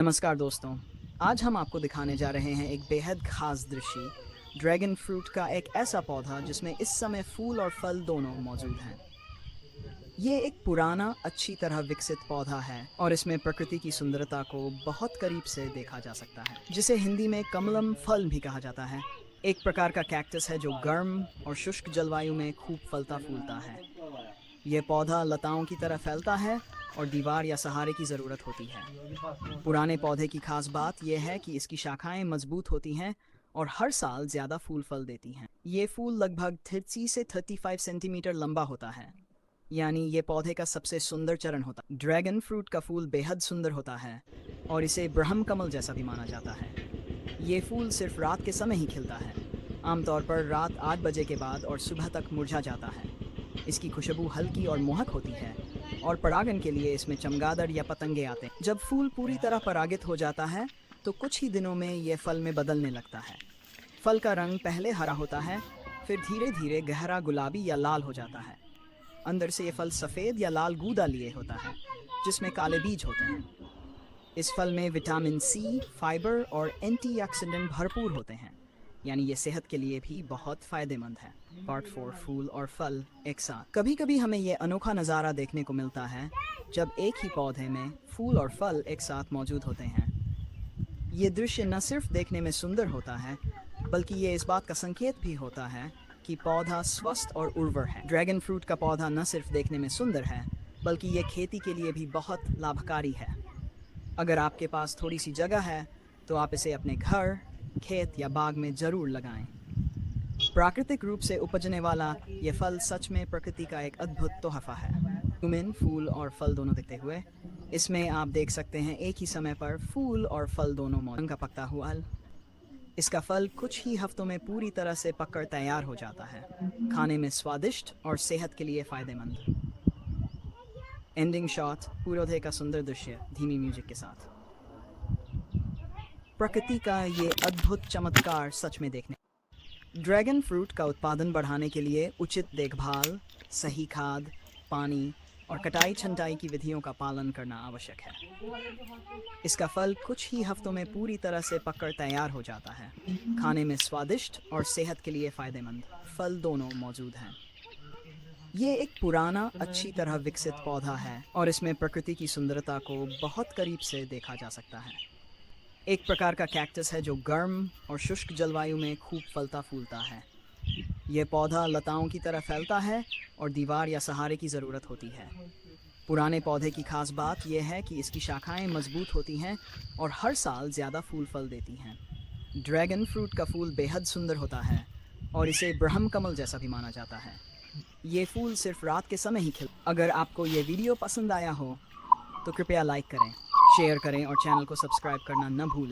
नमस्कार दोस्तों। आज हम आपको दिखाने जा रहे हैं एक बेहद खास दृश्य, ड्रैगन फ्रूट का एक ऐसा पौधा जिसमें इस समय फूल और फल दोनों मौजूद हैं। ये एक पुराना, अच्छी तरह विकसित पौधा है और इसमें प्रकृति की सुंदरता को बहुत करीब से देखा जा सकता है, जिसे हिंदी में कमलम फल भी कहा जाता है। एक प्रकार का कैक्टस है जो गर्म और शुष्क जलवायु में खूब फलता फूलता है। ये पौधा लताओं की तरह फैलता है और दीवार या सहारे की ज़रूरत होती है। पुराने पौधे की खास बात यह है कि इसकी शाखाएं मजबूत होती हैं और हर साल ज़्यादा फूल फल देती हैं। ये फूल लगभग 30 से 35 सेंटीमीटर लंबा होता है, यानी ये पौधे का सबसे सुंदर चरण होता है। ड्रैगन फ्रूट का फूल बेहद सुंदर होता है और इसे ब्रह्म कमल जैसा भी माना जाता है। ये फूल सिर्फ रात के समय ही खिलता है, आमतौर पर रात 8 बजे के बाद, और सुबह तक मुरझा जाता है। इसकी खुशबू हल्की और मोहक होती है और परागन के लिए इसमें चमगादड़ या पतंगे आते हैं। जब फूल पूरी तरह परागित हो जाता है तो कुछ ही दिनों में यह फल में बदलने लगता है। फल का रंग पहले हरा होता है, फिर धीरे धीरे गहरा गुलाबी या लाल हो जाता है। अंदर से ये फल सफ़ेद या लाल गूदा लिए होता है, जिसमें काले बीज होते हैं। इस फल में विटामिन सी, फाइबर और एंटीऑक्सीडेंट भरपूर होते हैं, यानी ये सेहत के लिए भी बहुत फ़ायदेमंद है। पार्ट 4, फूल और फल एक साथ। कभी कभी हमें ये अनोखा नज़ारा देखने को मिलता है जब एक ही पौधे में फूल और फल एक साथ मौजूद होते हैं। ये दृश्य न सिर्फ देखने में सुंदर होता है, बल्कि ये इस बात का संकेत भी होता है कि पौधा स्वस्थ और उर्वर है। ड्रैगन फ्रूट का पौधा न सिर्फ देखने में सुंदर है, बल्कि ये खेती के लिए भी बहुत लाभकारी है। अगर आपके पास थोड़ी सी जगह है तो आप इसे अपने घर, खेत या बाग में ज़रूर लगाएं। प्राकृतिक रूप से उपजने वाला ये फल सच में प्रकृति का एक अद्भुत तोहफा है। तुमिन फूल और फल दोनों देखते हुए, इसमें आप देख सकते हैं एक ही समय पर फूल और फल दोनों मौसम का पकता हुआ। इसका फल कुछ ही हफ्तों में पूरी तरह से पककर तैयार हो जाता है, खाने में स्वादिष्ट और सेहत के लिए फायदेमंद। एंडिंग शॉट, पूर्वोदय का सुंदर दृश्य धीमी म्यूजिक के साथ। प्रकृति का ये अद्भुत चमत्कार सच में देखने। ड्रैगन फ्रूट का उत्पादन बढ़ाने के लिए उचित देखभाल, सही खाद, पानी और कटाई छंटाई की विधियों का पालन करना आवश्यक है। इसका फल कुछ ही हफ्तों में पूरी तरह से पककर तैयार हो जाता है, खाने में स्वादिष्ट और सेहत के लिए फायदेमंद। फल दोनों मौजूद हैं। ये एक पुराना, अच्छी तरह विकसित पौधा है और इसमें प्रकृति की सुंदरता को बहुत करीब से देखा जा सकता है। एक प्रकार का कैक्टस है जो गर्म और शुष्क जलवायु में खूब फलता फूलता है। यह पौधा लताओं की तरह फैलता है और दीवार या सहारे की ज़रूरत होती है। पुराने पौधे की खास बात यह है कि इसकी शाखाएं मजबूत होती हैं और हर साल ज़्यादा फूल फल देती हैं। ड्रैगन फ्रूट का फूल बेहद सुंदर होता है और इसे ब्रह्म कमल जैसा भी माना जाता है। ये फूल सिर्फ रात के समय ही खिल। अगर आपको ये वीडियो पसंद आया हो तो कृपया लाइक करें, शेयर करें और चैनल को सब्सक्राइब करना न भूलें।